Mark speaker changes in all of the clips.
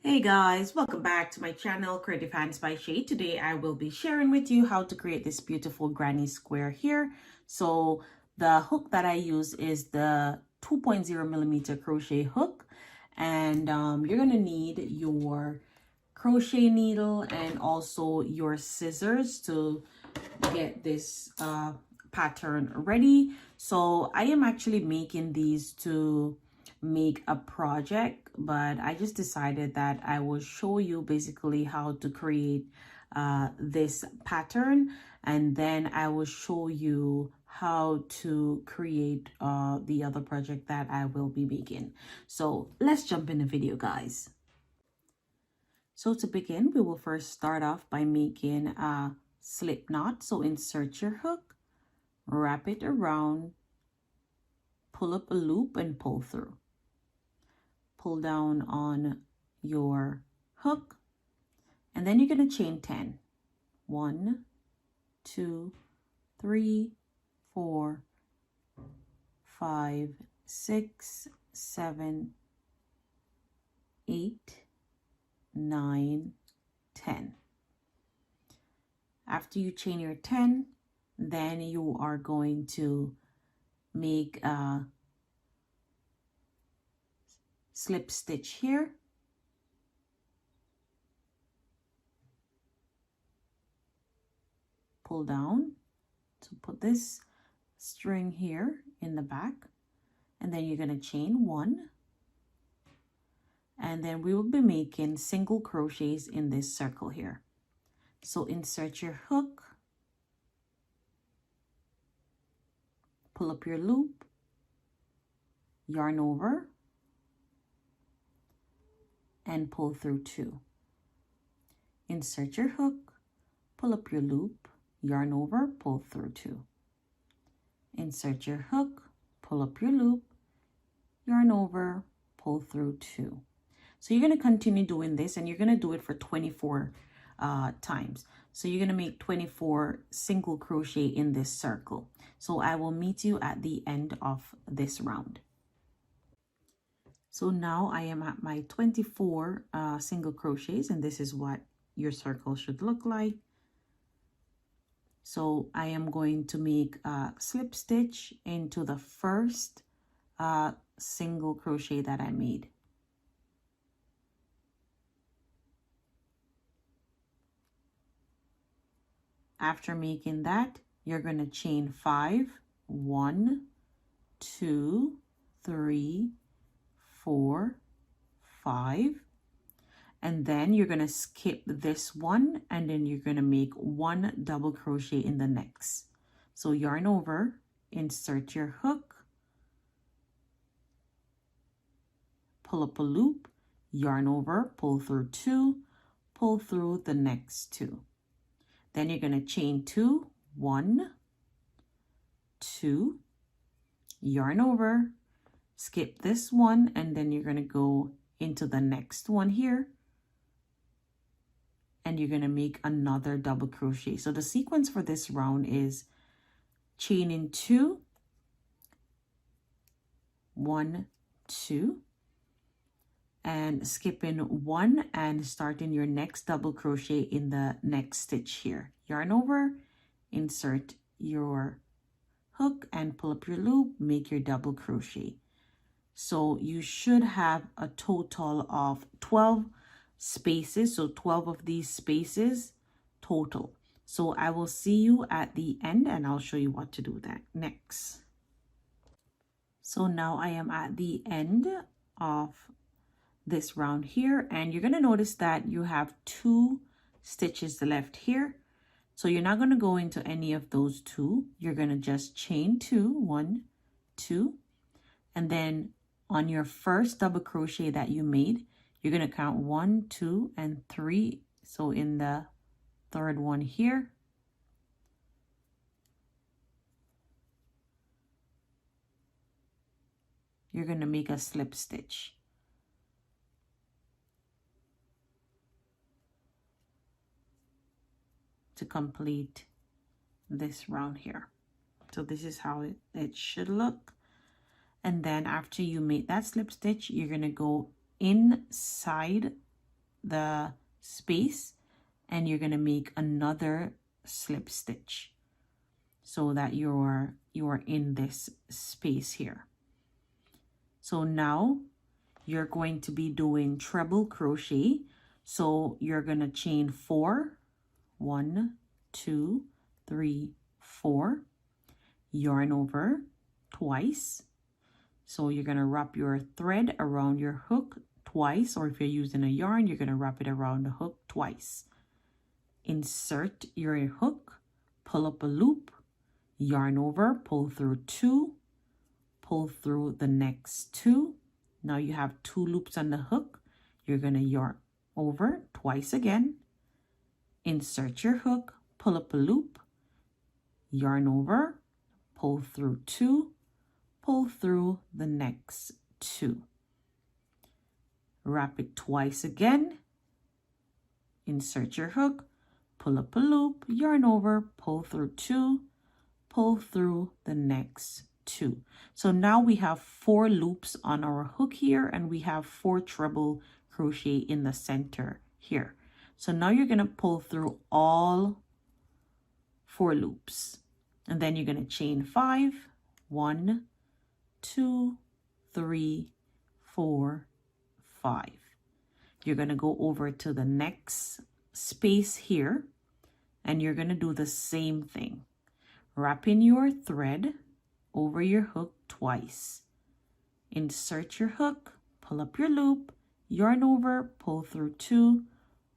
Speaker 1: Hey guys, welcome back to my channel Creative Hands by Shay. Today I will be sharing with you how to create this beautiful granny square here. So the hook that I use is the 2.0 millimeter crochet hook, and you're gonna need your crochet needle and also your scissors to get this pattern ready. So I am actually making these to make a project, but I just decided that I will show you basically how to create this pattern, and then I will show you how to create the other project that I will be making. So let's jump in the video, guys. So to begin, we will first start off by making a slip knot. So insert your hook, wrap it around, pull up a loop and pull through. Pull down on your hook, and then you're going to chain 10. 1, 2, 3, 4, 5, 6, 7, 8, 9, 10. After you chain your 10, then you are going to make a slip stitch here, pull down to put this string here in the back, and then you're going to chain 1, and then we will be making single crochets in this circle here. So insert your hook, pull up your loop, yarn over, and pull through 2. Insert your hook, pull up your loop, yarn over, pull through 2. Insert your hook, pull up your loop, yarn over, pull through 2. So you're going to continue doing this, and you're going to do it for 24 times. So you're going to make 24 single crochet in this circle. So I will meet you at the end of this round. So now I am at my 24 single crochets, and this is what your circle should look like. So I am going to make a slip stitch into the first single crochet that I made. After making that, you're going to chain 5, 1, 2, 3, 4, 5, and then you're going to skip this one, and then you're going to make 1 double crochet in the next. So yarn over, insert your hook, pull up a loop, yarn over, pull through 2, pull through the next 2. Then you're going to chain 2, 1, 2, yarn over, skip this one, and then you're going to go into the next one here, and you're going to make another double crochet. So the sequence for this round is chaining 2, 1, 2, and skipping 1 and starting your next double crochet in the next stitch here. Yarn over, insert your hook and pull up your loop, make your double crochet. So you should have a total of 12 spaces, so 12 of these spaces total. So I will see you at the end, and I'll show you what to do that next. So now I am at the end of this round here, and you're going to notice that you have 2 stitches left here. So you're not going to go into any of those 2. You're going to just chain 2, 1, 2, and then on your first double crochet that you made, you're going to count 1, 2, and 3. So in the third one here, you're going to make a slip stitch. To complete this round here. So this is how it should look. And then after you make that slip stitch, you're going to go inside the space, and you're going to make another slip stitch so that you're in this space here. So now you're going to be doing treble crochet. So you're going to chain 4, 1, 2, 3, 4, yarn over twice. So you're going to wrap your thread around your hook twice, or if you're using a yarn, you're going to wrap it around the hook twice. Insert your hook, pull up a loop, yarn over, pull through 2, pull through the next 2. Now you have 2 loops on the hook. You're going to yarn over twice again, insert your hook, pull up a loop, yarn over, pull through 2, pull through the next 2. Wrap it twice again, insert your hook, pull up a loop, yarn over, pull through 2, pull through the next 2. So now we have 4 loops on our hook here, and we have 4 treble crochet in the center here. So now you're going to pull through all 4 loops, and then you're going to chain 5, 1, 2, 3, 4, 5. You're going to go over to the next space here, and you're going to do the same thing. Wrap in your thread over your hook twice. Insert your hook, pull up your loop, yarn over, pull through 2,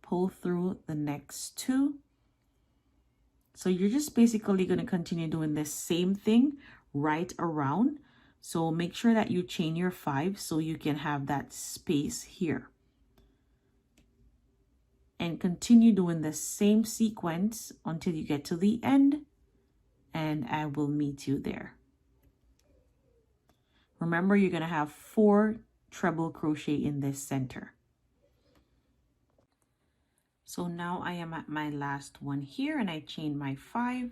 Speaker 1: pull through the next 2. So you're just basically going to continue doing the same thing right around. So make sure that you chain your 5 so you can have that space here. And continue doing the same sequence until you get to the end, and I will meet you there. Remember, you're going to have 4 treble crochet in this center. So now I am at my last one here, and I chain my 5.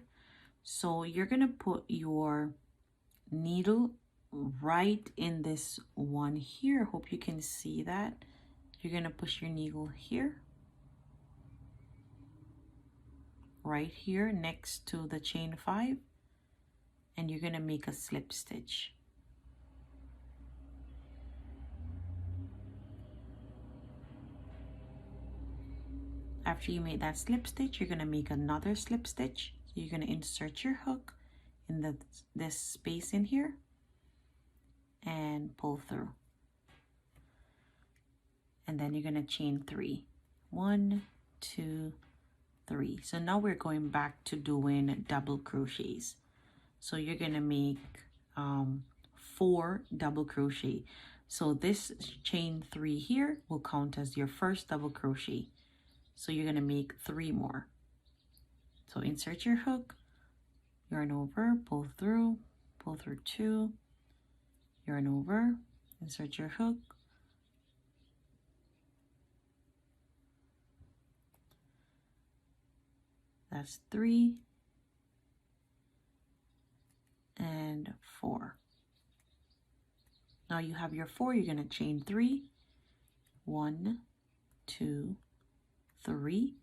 Speaker 1: So you're going to put your needle right in this one here. Hope you can see that. You're going to push your needle here, right here next to the chain 5, and you're going to make a slip stitch. After you make that slip stitch, you're going to make another slip stitch. So you're going to insert your hook in this space in here and pull through. And then you're going to chain 3. 1, 2, 3. So now we're going back to doing double crochets. So you're going to make 4 double crochet. So this chain 3 here will count as your first double crochet. So you're going to make 3 more. So insert your hook, yarn over, pull through 2, yarn over, insert your hook, that's 3 and 4. Now you have your 4, you're going to chain 3, 1, 2, 3,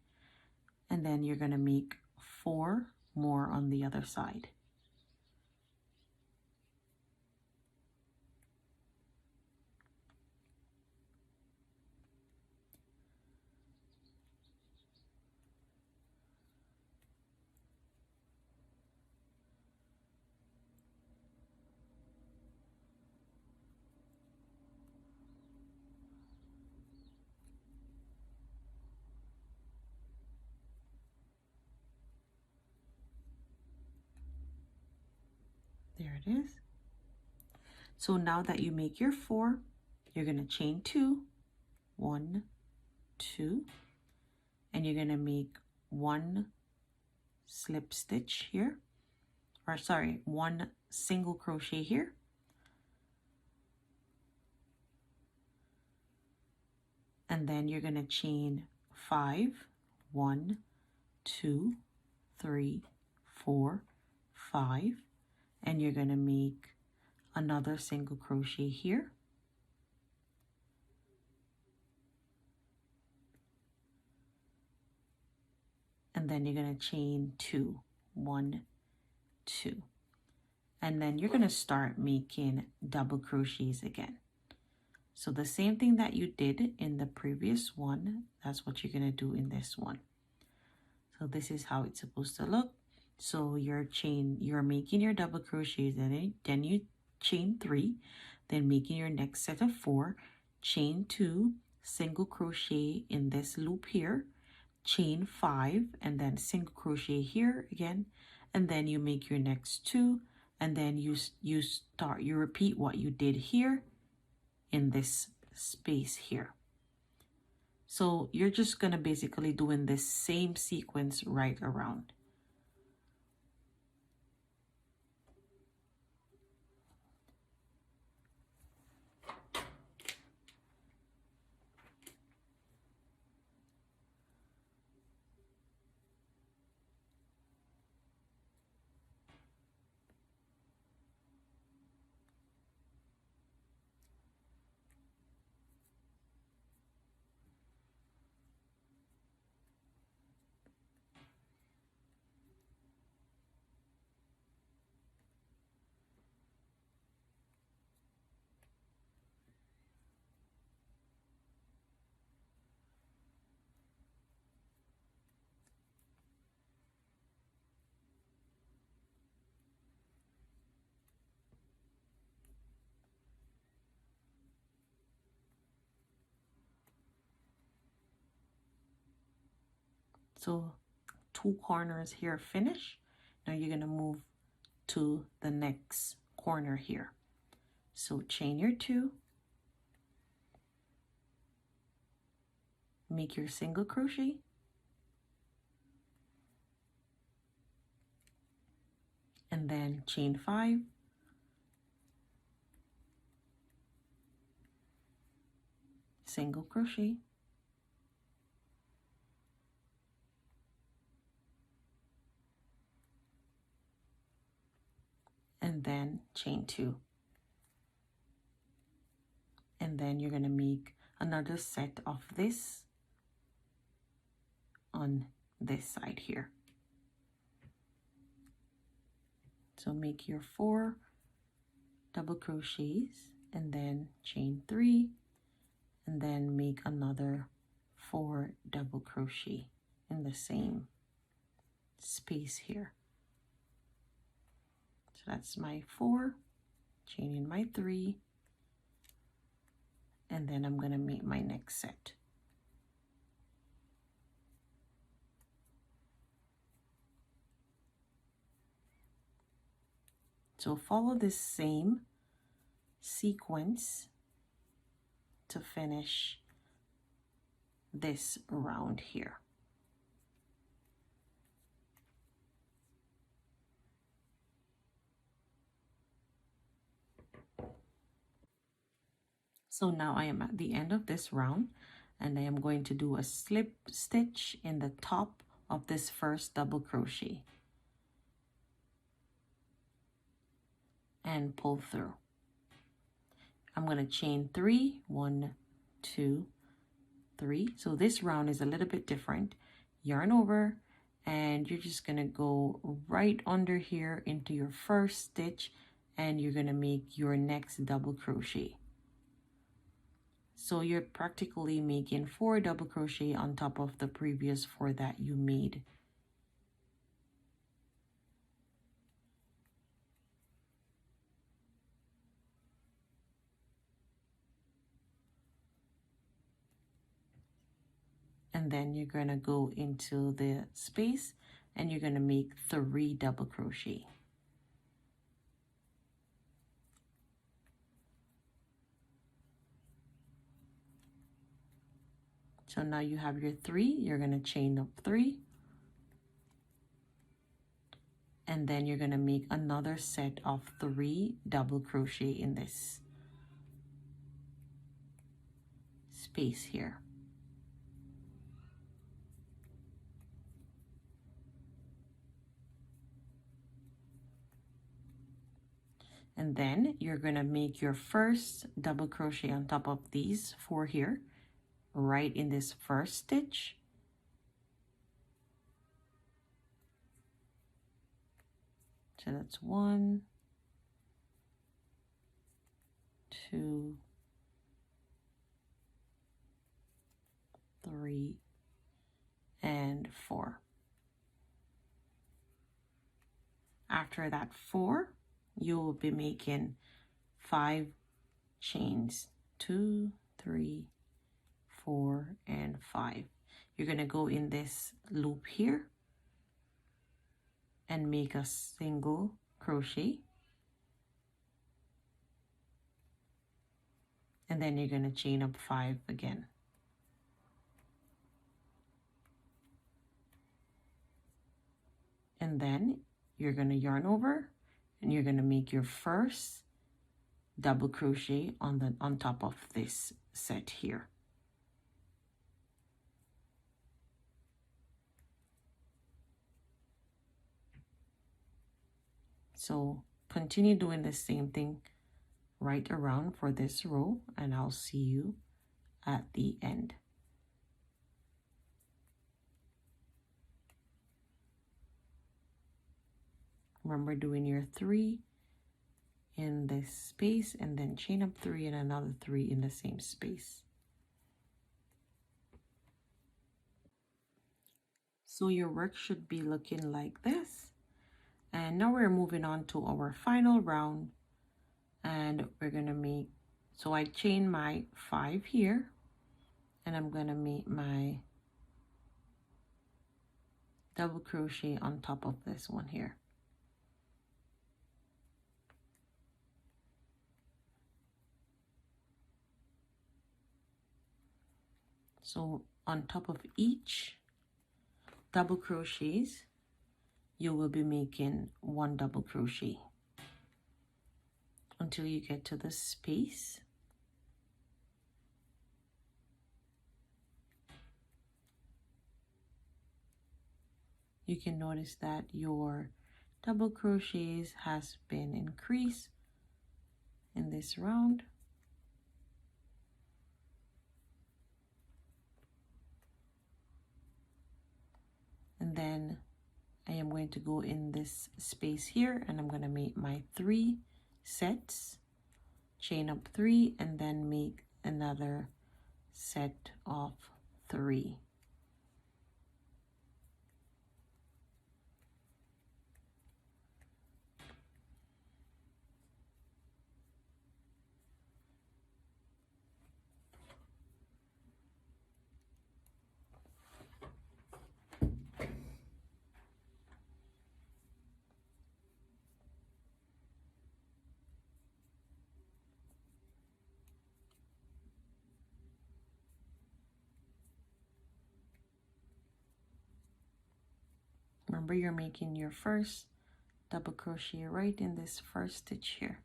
Speaker 1: and then you're going to make 4 more on the other side. There it is. So now that you make your 4, you're going to chain 2, 1, 2, and you're going to make 1 slip stitch here, or sorry, 1 single crochet here. And then you're going to chain 5, 1, 2, 3, 4, 5, and you're going to make another single crochet here. and then you're going to chain 2, 1, 2, and then you're going to start making double crochets again. So the same thing that you did in the previous one, that's what you're going to do in this one. So this is how it's supposed to look. So you're making your double crochets, and then you chain 3, then making your next set of 4, chain 2, single crochet in this loop here, chain 5, and then single crochet here again, and then you make your next 2, and then you repeat what you did here in this space here. So you're just gonna basically doing this same sequence right around. So 2 corners here finish. Now you're going to move to the next corner here. So chain your 2, make your single crochet, and then chain 5, single crochet, and then chain 2. And then you're going to make another set of this on this side here. So make your 4 double crochets, and then chain 3, and then make another 4 double crochet in the same space here. So that's my 4, chaining my 3, and then I'm going to make my next set. So follow this same sequence to finish this round here. So now I am at the end of this round, and I am going to do a slip stitch in the top of this first double crochet and pull through. I'm going to chain 3, 1, 2, 3. So this round is a little bit different. Yarn over, and you're just going to go right under here into your first stitch, and you're going to make your next double crochet. So you're practically making 4 double crochet on top of the previous 4 that you made. And then you're going to go into the space, and you're going to make 3 double crochet. So now you have your 3, you're going to chain up 3, and then you're going to make another set of 3 double crochet in this space here. And then you're going to make your first double crochet on top of these 4 here, right in this first stitch. So that's 1, 2, 3, and 4. After that 4, you will be making 5 chains. 2, 3, 4, and 5. You're going to go in this loop here and make a single crochet. And then you're going to chain up 5 again. And then you're going to yarn over and you're going to make your first double crochet on top of this set here. So continue doing the same thing right around for this row, and I'll see you at the end. Remember doing your 3 in this space and then chain up 3 and another 3 in the same space. So your work should be looking like this. And now we're moving on to our final round, and we're gonna make, so I chain my 5 here and I'm gonna make my double crochet on top of this one here. So on top of each double crochets, you will be making 1 double crochet until you get to the space. You can notice that your double crochets has been increased in this round. And then I am going to go in this space here and I'm going to make my 3 sets, chain up 3, and then make another set of 3. Remember, you're making your first double crochet right in this first stitch here.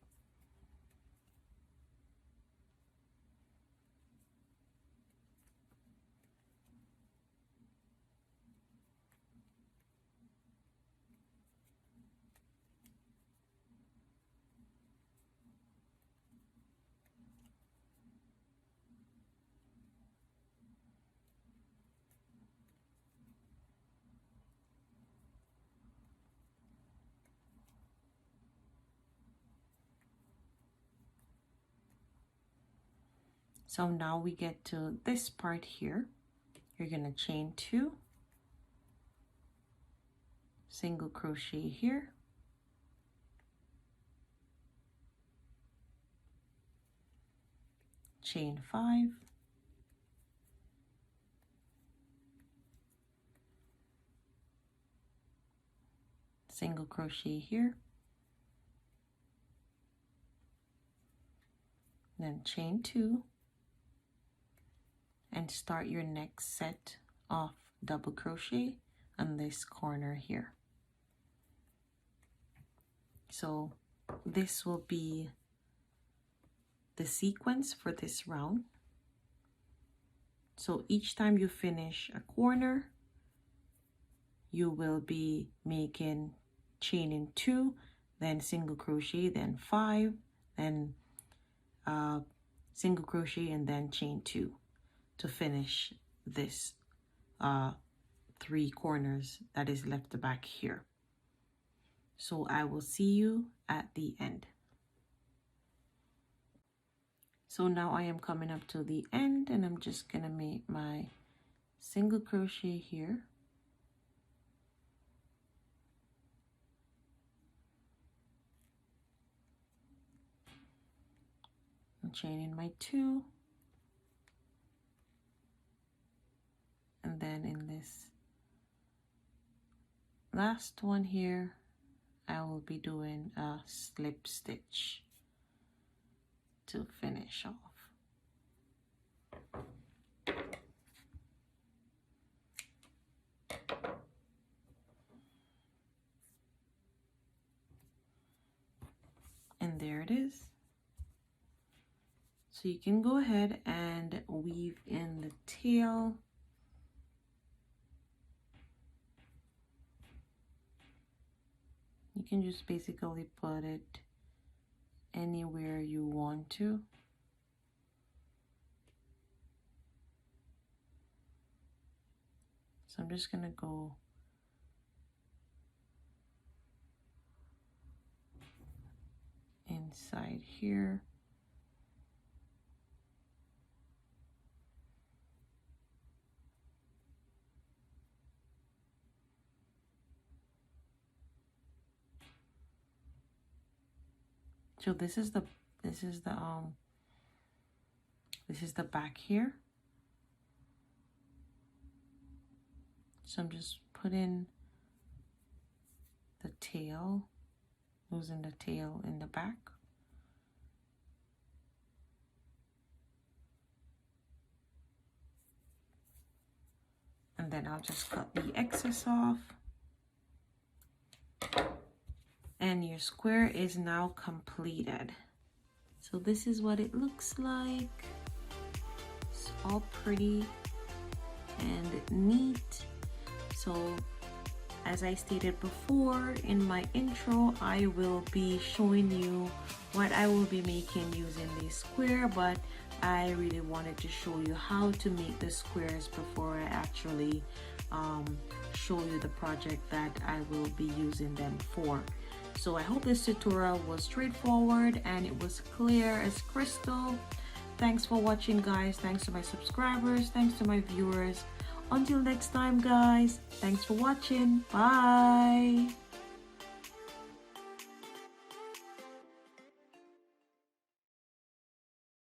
Speaker 1: So now we get to this part here. You're going to chain 2, single crochet here, chain 5, single crochet here, then chain 2, and start your next set of double crochet on this corner here. So this will be the sequence for this round. So each time you finish a corner, you will be making chaining 2, then single crochet, then 5, then single crochet, and then chain 2 to finish this 3 corners that is left back here. So I will see you at the end. So now I am coming up to the end, and I'm just gonna make my single crochet here. I'm chaining my 2, and then in this last one here, I will be doing a slip stitch to finish off. And there it is. So you can go ahead and weave in the tail. You can just basically put it anywhere you want to. So I'm just gonna go inside here. So this is the back here. So I'm just putting the tail, losing the tail in the back. And then I'll just cut the excess off. And your square is now completed. So this is what it looks like. It's all pretty and neat. So as I stated before in my intro, I will be showing you what I will be making using this square, but I really wanted to show you how to make the squares before I actually show you the project that I will be using them for. So I hope this tutorial was straightforward and it was clear as crystal. Thanks for watching, guys. Thanks to my subscribers. Thanks to my viewers. Until next time, guys. Thanks for watching. Bye.